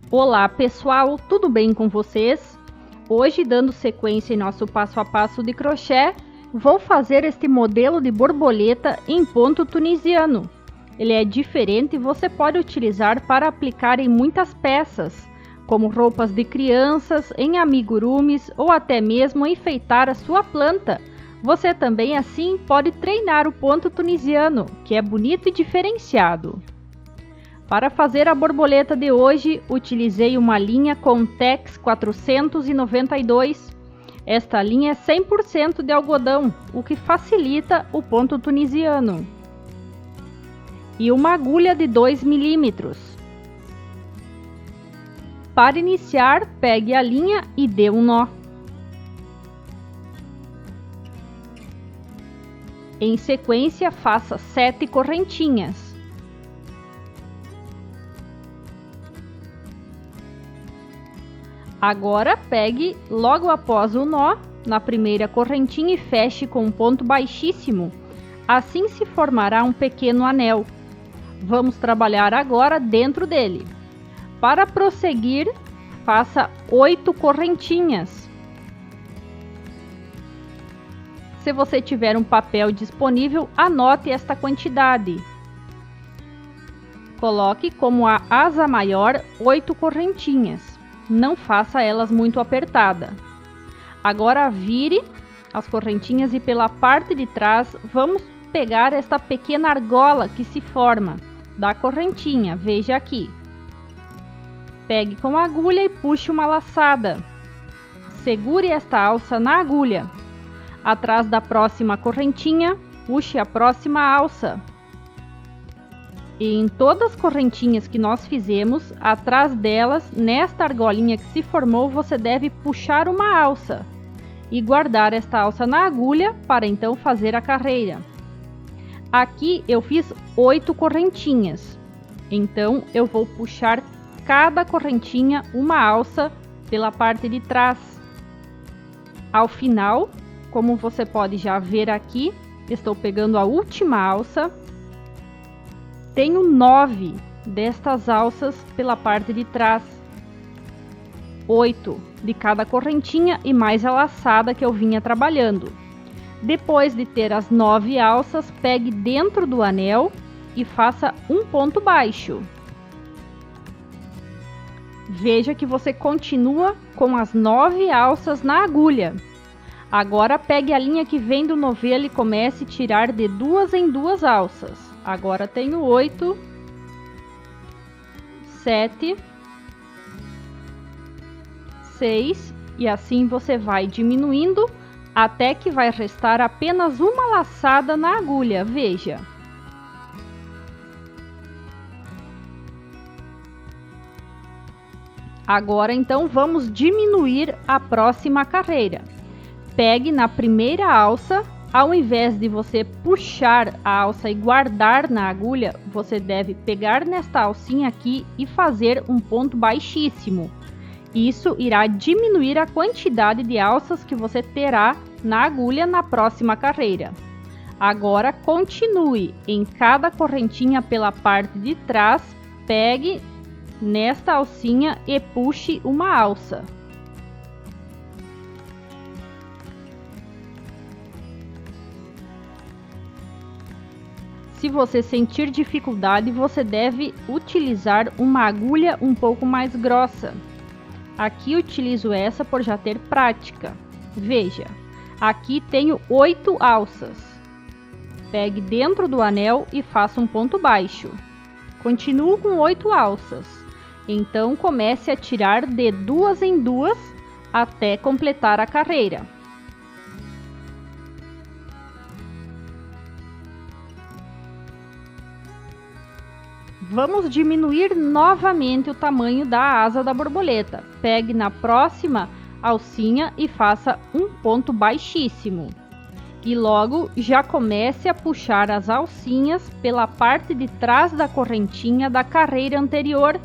Olá pessoal, tudo bem com vocês? Hoje, dando sequência em nosso passo a passo de crochê, vou fazer este modelo de borboleta em ponto tunisiano. Ele é diferente e você pode utilizar para aplicar em muitas peças, como roupas de crianças, em amigurumis ou até mesmo enfeitar a sua planta. Você também assim pode treinar o ponto tunisiano, que é bonito e diferenciado. Para fazer a borboleta de hoje, utilizei uma linha Contex 492. Esta linha é 100% de algodão, o que facilita o ponto tunisiano. E uma agulha de 2 milímetros. Para iniciar, pegue a linha e dê um nó. Em sequência, faça 7 correntinhas. Agora pegue logo após o nó na primeira correntinha e feche com um ponto baixíssimo. Assim se formará um pequeno anel. Vamos trabalhar agora dentro dele. Para prosseguir, faça 8 correntinhas. Se você tiver um papel disponível, anote esta quantidade. Coloque como a asa maior 8 correntinhas. Não faça elas muito apertada. Agora vire as correntinhas e pela parte de trás vamos pegar esta pequena argola que se forma da correntinha, veja aqui. Pegue com a agulha e puxe uma laçada. Segure esta alça na agulha. Atrás da próxima correntinha, puxe a próxima alça. E em todas as correntinhas que nós fizemos, atrás delas, nesta argolinha que se formou, você deve puxar uma alça e guardar esta alça na agulha para então fazer a carreira. Aqui eu fiz 8 correntinhas, então eu vou puxar cada correntinha uma alça pela parte de trás. Ao final, como você pode já ver aqui, estou pegando a última alça. Tenho 9 destas alças pela parte de trás, 8 de cada correntinha e mais a laçada que eu vinha trabalhando. Depois de ter as 9 alças, pegue dentro do anel e faça um ponto baixo. Veja que você continua com as 9 alças na agulha. Agora pegue a linha que vem do novelo e comece a tirar de 2 em 2 alças. Agora tenho 8, 7, 6 e assim você vai diminuindo até que vai restar apenas uma laçada na agulha, veja. Agora então vamos diminuir a próxima carreira. Pegue na primeira alça. Ao invés de você puxar a alça e guardar na agulha, você deve pegar nesta alcinha aqui e fazer um ponto baixíssimo. Isso irá diminuir a quantidade de alças que você terá na agulha na próxima carreira. Agora continue em cada correntinha pela parte de trás, pegue nesta alcinha e puxe uma alça. Se você sentir dificuldade, você deve utilizar uma agulha um pouco mais grossa. Aqui utilizo essa por já ter prática. Veja, aqui tenho 8 alças. Pegue dentro do anel e faça um ponto baixo. Continuo com 8 alças. Então comece a tirar de 2 em 2 até completar a carreira. Vamos diminuir novamente o tamanho da asa da borboleta. Pegue na próxima alcinha e faça um ponto baixíssimo. E logo já comece a puxar as alcinhas pela parte de trás da correntinha da carreira anterior.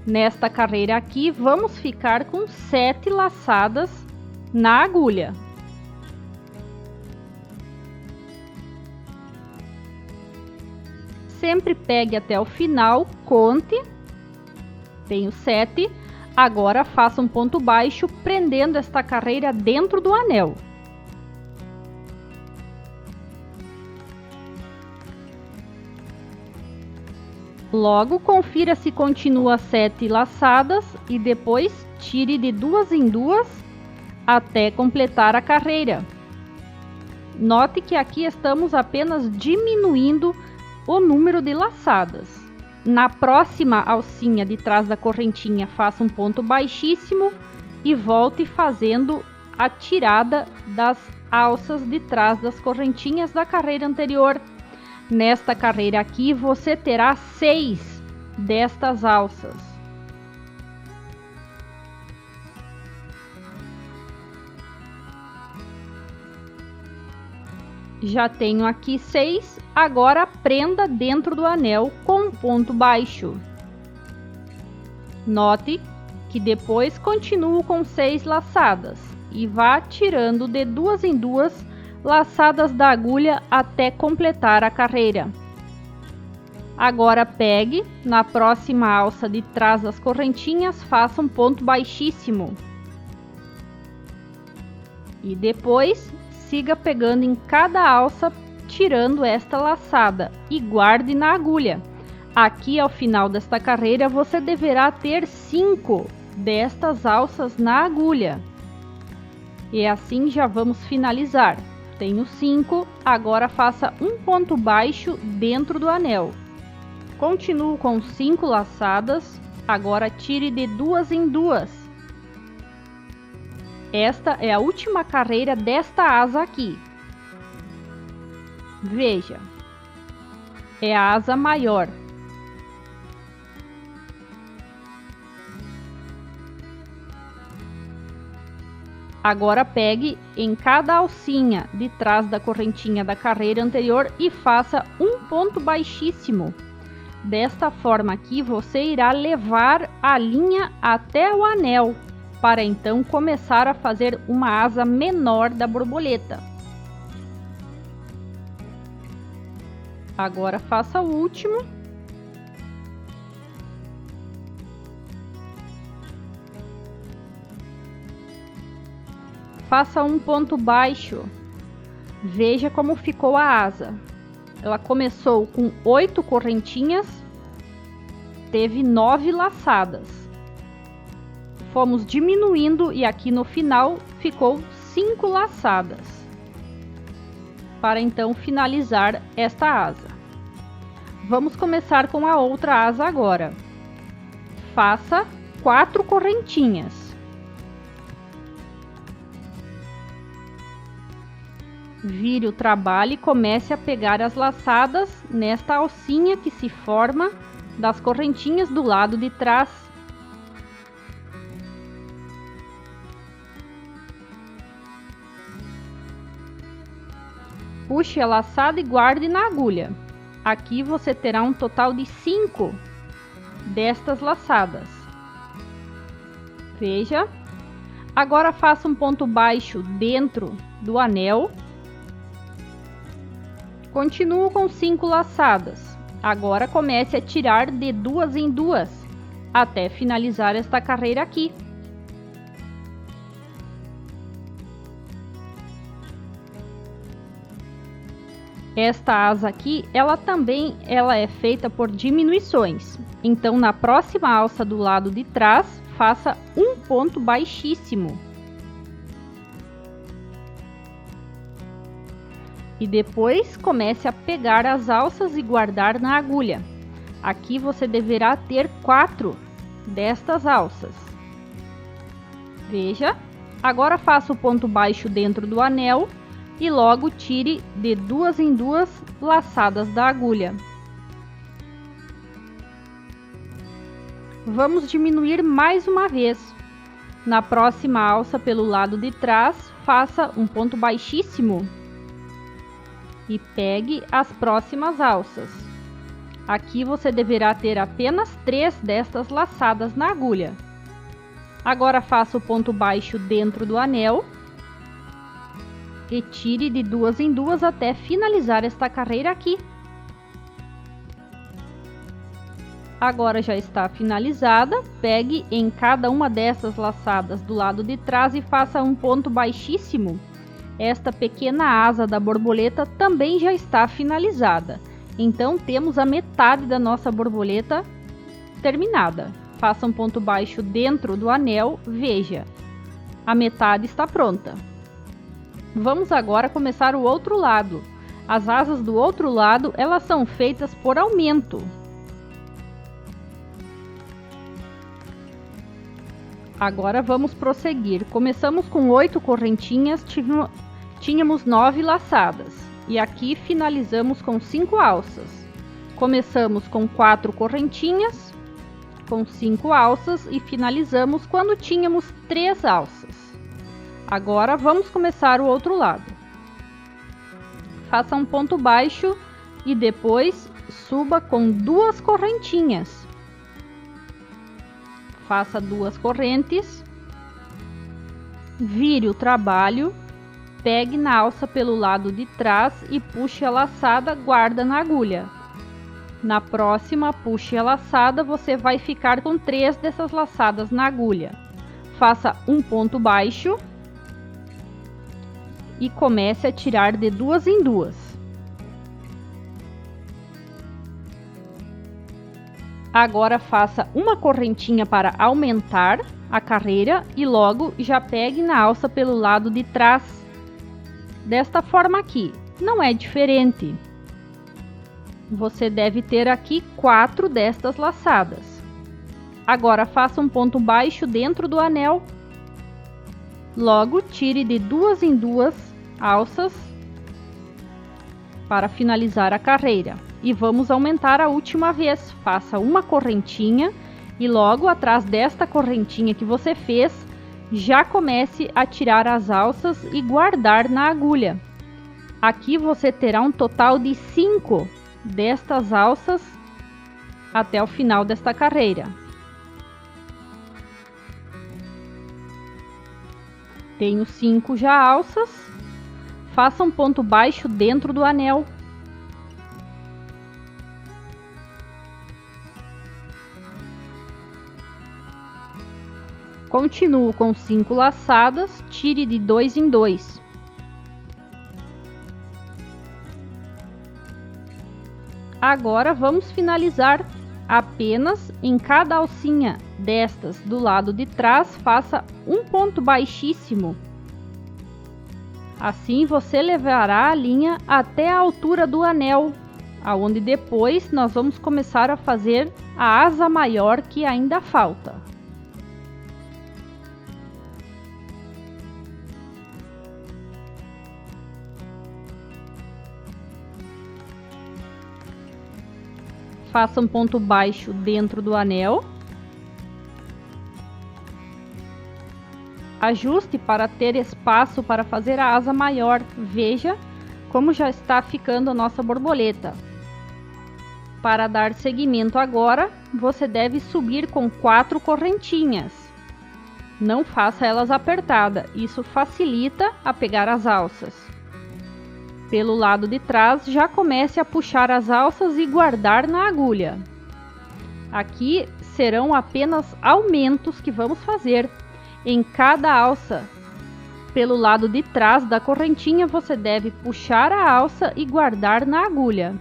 Nesta carreira aqui, vamos ficar com 7 laçadas na agulha. Sempre pegue até o final, conte Tenho 7. Agora faça um ponto baixo, prendendo esta carreira dentro do anel. Logo, confira se continua 7 laçadas e depois tire de 2 em 2 até completar a carreira. Note que aqui estamos apenas diminuindo o número de laçadas. Na próxima alcinha de trás da correntinha, faça um ponto baixíssimo e volte fazendo a tirada das alças de trás das correntinhas da carreira anterior. Nesta carreira aqui, você terá 6 destas alças. Já tenho aqui 6, agora prenda dentro do anel com um ponto baixo. Note que depois continuo com 6 laçadas e vá tirando de 2 em 2 laçadas da agulha até completar a carreira. Agora pegue na próxima alça de trás das correntinhas, faça um ponto baixíssimo. E depois siga pegando em cada alça, tirando esta laçada e guarde na agulha. Aqui ao final desta carreira você deverá ter 5 destas alças na agulha. E assim já vamos finalizar. Tenho 5, agora faça um ponto baixo dentro do anel. Continuo com 5 laçadas, agora tire de 2 em 2. Esta é a última carreira desta asa aqui. Veja, é a asa maior. Agora pegue em cada alcinha de trás da correntinha da carreira anterior e faça um ponto baixíssimo. Desta forma aqui, você irá levar a linha até o anel, para então começar a fazer uma asa menor da borboleta. Agora faça o último. Faça um ponto baixo. Veja como ficou a asa. Ela começou com 8 correntinhas, teve 9 laçadas. Fomos diminuindo e aqui no final ficou 5 laçadas. Para então finalizar esta asa. Vamos começar com a outra asa agora. Faça 4 correntinhas. Vire o trabalho e comece a pegar as laçadas nesta alcinha que se forma das correntinhas do lado de trás. Puxe a laçada e guarde na agulha. Aqui você terá um total de 5 destas laçadas. Veja. Agora faça um ponto baixo dentro do anel. Continuo com 5 laçadas. Agora comece a tirar de 2 em 2 até finalizar esta carreira aqui. Esta asa aqui, ela é feita por diminuições. Então, na próxima alça do lado de trás, faça um ponto baixíssimo. E depois comece a pegar as alças e guardar na agulha. Aqui você deverá ter 4 destas alças. Veja. Agora faça o ponto baixo dentro do anel e logo tire de 2 em 2 laçadas da agulha. Vamos diminuir mais uma vez. Na próxima alça pelo lado de trás, faça um ponto baixíssimo e pegue as próximas alças. Aqui você deverá ter apenas 3 destas laçadas na agulha. Agora faça o ponto baixo dentro do anel e tire de 2 em 2 até finalizar esta carreira aqui. Agora já está finalizada, pegue em cada uma dessas laçadas do lado de trás e faça um ponto baixíssimo. Esta pequena asa da borboleta também já está finalizada. Então temos a metade da nossa borboleta terminada. Faça um ponto baixo dentro do anel, veja, a metade está pronta. Vamos agora começar o outro lado. As asas do outro lado, elas são feitas por aumento. Agora vamos prosseguir. Começamos com 8 correntinhas, tínhamos 9 laçadas. E aqui finalizamos com 5 alças. Começamos com 4 correntinhas, com 5 alças e finalizamos quando tínhamos 3 alças. Agora vamos começar o outro lado. Faça um ponto baixo e depois suba com 2 correntinhas. Faça 2 correntes, vire o trabalho, pegue na alça pelo lado de trás e puxe a laçada, guarda na agulha. Na próxima, puxe a laçada, você vai ficar com 3 dessas laçadas na agulha. Faça um ponto baixo e comece a tirar de 2 em 2. Agora faça uma correntinha para aumentar a carreira e logo já pegue na alça pelo lado de trás. Desta forma aqui, não é diferente. Você deve ter aqui 4 destas laçadas. Agora faça um ponto baixo dentro do anel. Logo tire de 2 em 2 alças para finalizar a carreira. E vamos aumentar a última vez. Faça uma correntinha e logo atrás desta correntinha que você fez, já comece a tirar as alças e guardar na agulha. Aqui você terá um total de 5 destas alças até o final desta carreira. Tenho 5 já alças. Faça um ponto baixo dentro do anel. Continuo com 5 laçadas, tire de 2 em 2. Agora vamos finalizar apenas em cada alcinha destas do lado de trás, faça um ponto baixíssimo. Assim você levará a linha até a altura do anel, aonde depois nós vamos começar a fazer a asa maior que ainda falta. Faça um ponto baixo dentro do anel. Ajuste para ter espaço para fazer a asa maior. Veja como já está ficando a nossa borboleta. Para dar seguimento agora, você deve subir com 4 correntinhas. Não faça elas apertadas, isso facilita a pegar as alças. Pelo lado de trás, já comece a puxar as alças e guardar na agulha. Aqui serão apenas aumentos que vamos fazer. Em cada alça, pelo lado de trás da correntinha, você deve puxar a alça e guardar na agulha.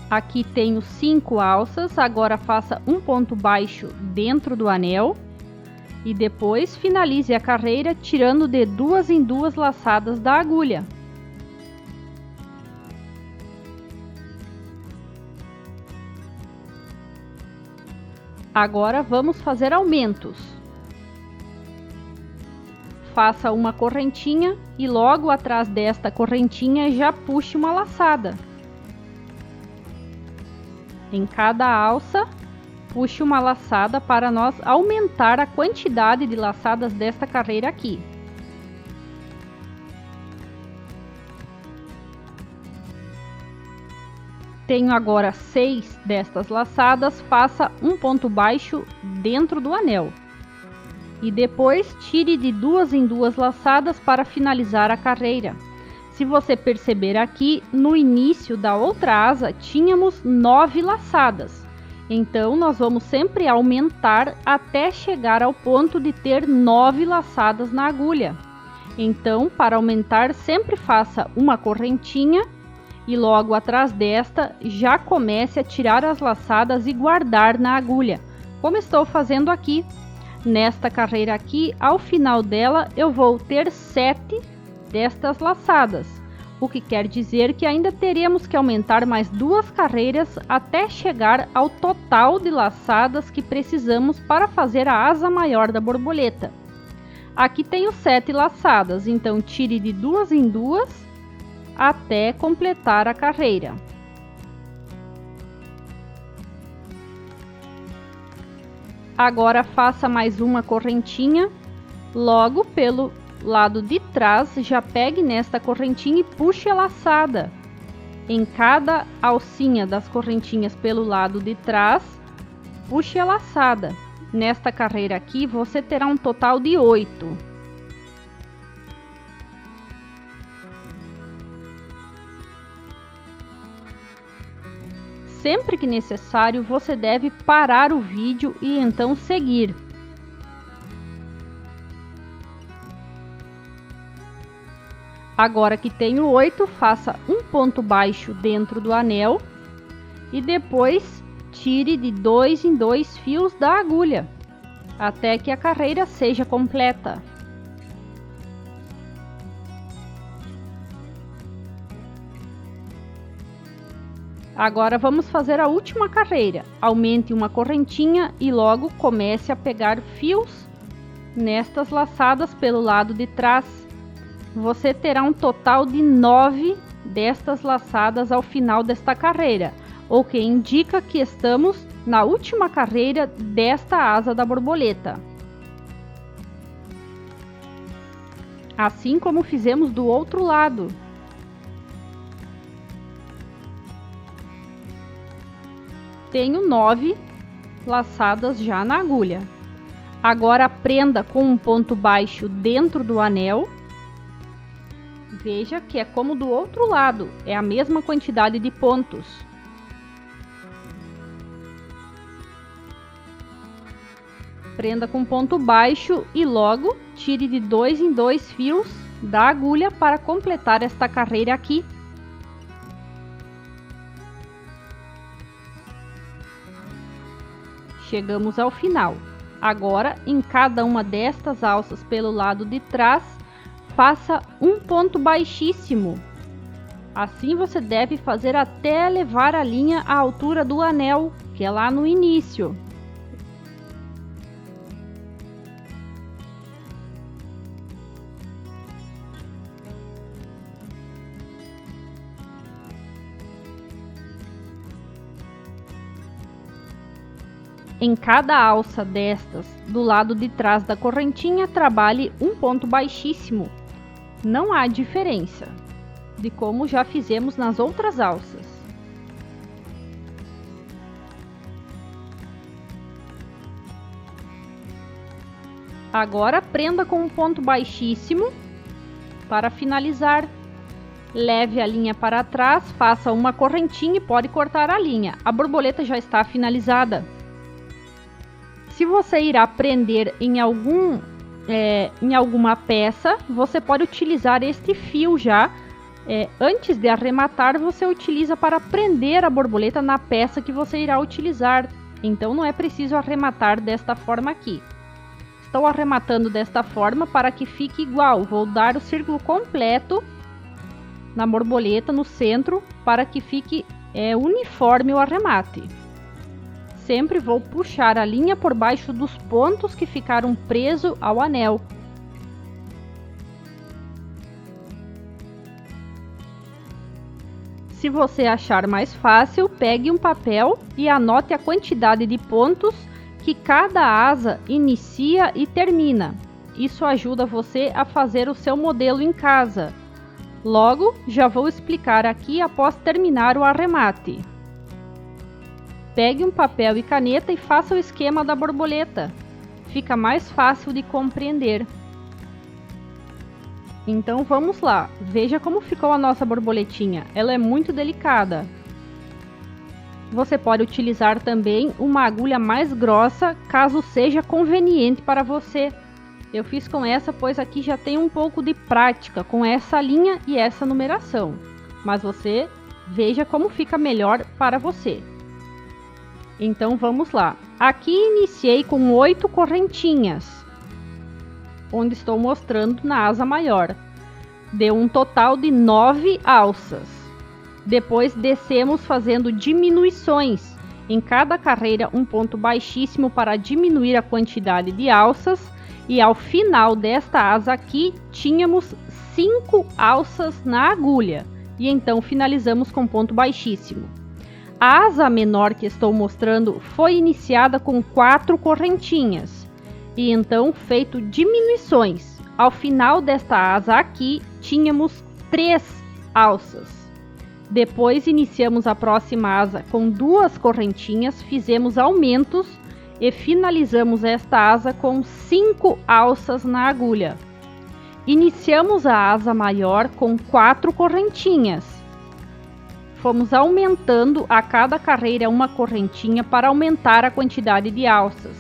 Aqui tenho 5 alças, agora faça um ponto baixo dentro do anel. E depois finalize a carreira tirando de 2 em 2 laçadas da agulha. Agora vamos fazer aumentos. Faça uma correntinha e logo atrás desta correntinha já puxe uma laçada. Em cada alça, puxe uma laçada para nós aumentar a quantidade de laçadas desta carreira aqui. Tenho agora 6 destas laçadas, faça um ponto baixo dentro do anel. E depois tire de 2 em 2 laçadas para finalizar a carreira. Se você perceber aqui, no início da outra asa tínhamos 9 laçadas. Então, nós vamos sempre aumentar até chegar ao ponto de ter 9 laçadas na agulha. Então, para aumentar, sempre faça uma correntinha e logo atrás desta, já comece a tirar as laçadas e guardar na agulha, como estou fazendo aqui. Nesta carreira aqui, ao final dela, eu vou ter 7 destas laçadas, o que quer dizer que ainda teremos que aumentar mais 2 carreiras até chegar ao total de laçadas que precisamos para fazer a asa maior da borboleta. Aqui tenho 7 laçadas, então tire de 2 em 2 até completar a carreira. Agora faça mais uma correntinha, logo pelo lado de trás, já pegue nesta correntinha e puxe a laçada. Em cada alcinha das correntinhas pelo lado de trás, puxe a laçada. Nesta carreira aqui, você terá um total de 8. Sempre que necessário, você deve parar o vídeo e então seguir. Agora que tenho 8, faça um ponto baixo dentro do anel e depois tire de 2 em 2 fios da agulha, até que a carreira seja completa. Agora vamos fazer a última carreira. Aumente uma correntinha e logo comece a pegar fios nestas laçadas pelo lado de trás. Você terá um total de 9 destas laçadas ao final desta carreira, o que indica que estamos na última carreira desta asa da borboleta. Assim como fizemos do outro lado. Tenho 9 laçadas já na agulha. Agora prenda com um ponto baixo dentro do anel. Veja que é como do outro lado, é a mesma quantidade de pontos. Prenda com ponto baixo e logo tire de 2 em 2 fios da agulha para completar esta carreira aqui. Chegamos ao final. Agora, em cada uma destas alças pelo lado de trás, faça um ponto baixíssimo. Assim você deve fazer até levar a linha à altura do anel, que é lá no início. Em cada alça destas, do lado de trás da correntinha, trabalhe um ponto baixíssimo. Não há diferença de como já fizemos nas outras alças. Agora prenda com um ponto baixíssimo para finalizar. Leve a linha para trás, faça uma correntinha e pode cortar a linha. A borboleta já está finalizada. Se você irá prender em alguma peça, você pode utilizar este fio já. Antes de arrematar, você utiliza para prender a borboleta na peça que você irá utilizar. Então não é preciso arrematar desta forma aqui. Estou arrematando desta forma para que fique igual. Vou dar o círculo completo na borboleta no centro para que fique uniforme o arremate. Sempre vou puxar a linha por baixo dos pontos que ficaram presos ao anel. Se você achar mais fácil, pegue um papel e anote a quantidade de pontos que cada asa inicia e termina. Isso ajuda você a fazer o seu modelo em casa. Logo, já vou explicar aqui após terminar o arremate. Pegue um papel e caneta e faça o esquema da borboleta. Fica mais fácil de compreender. Então vamos lá, veja como ficou a nossa borboletinha, ela é muito delicada. Você pode utilizar também uma agulha mais grossa, caso seja conveniente para você. Eu fiz com essa, pois aqui já tem um pouco de prática com essa linha e essa numeração. Mas você veja como fica melhor para você. Então vamos lá. Aqui iniciei com 8 correntinhas, onde estou mostrando na asa maior. Deu um total de 9 alças. Depois descemos fazendo diminuições. Em cada carreira um ponto baixíssimo para diminuir a quantidade de alças. E ao final desta asa aqui, tínhamos 5 alças na agulha. E então finalizamos com ponto baixíssimo. A asa menor que estou mostrando foi iniciada com 4 correntinhas. E então feito diminuições. Ao final desta asa aqui, tínhamos 3 alças. Depois iniciamos a próxima asa com 2 correntinhas, fizemos aumentos e finalizamos esta asa com 5 alças na agulha. Iniciamos a asa maior com 4 correntinhas. Fomos aumentando a cada carreira uma correntinha para aumentar a quantidade de alças.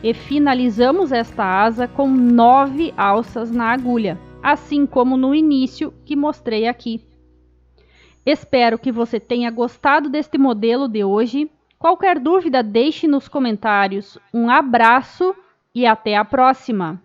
E finalizamos esta asa com 9 alças na agulha, assim como no início que mostrei aqui. Espero que você tenha gostado deste modelo de hoje. Qualquer dúvida, deixe nos comentários. Um abraço e até a próxima!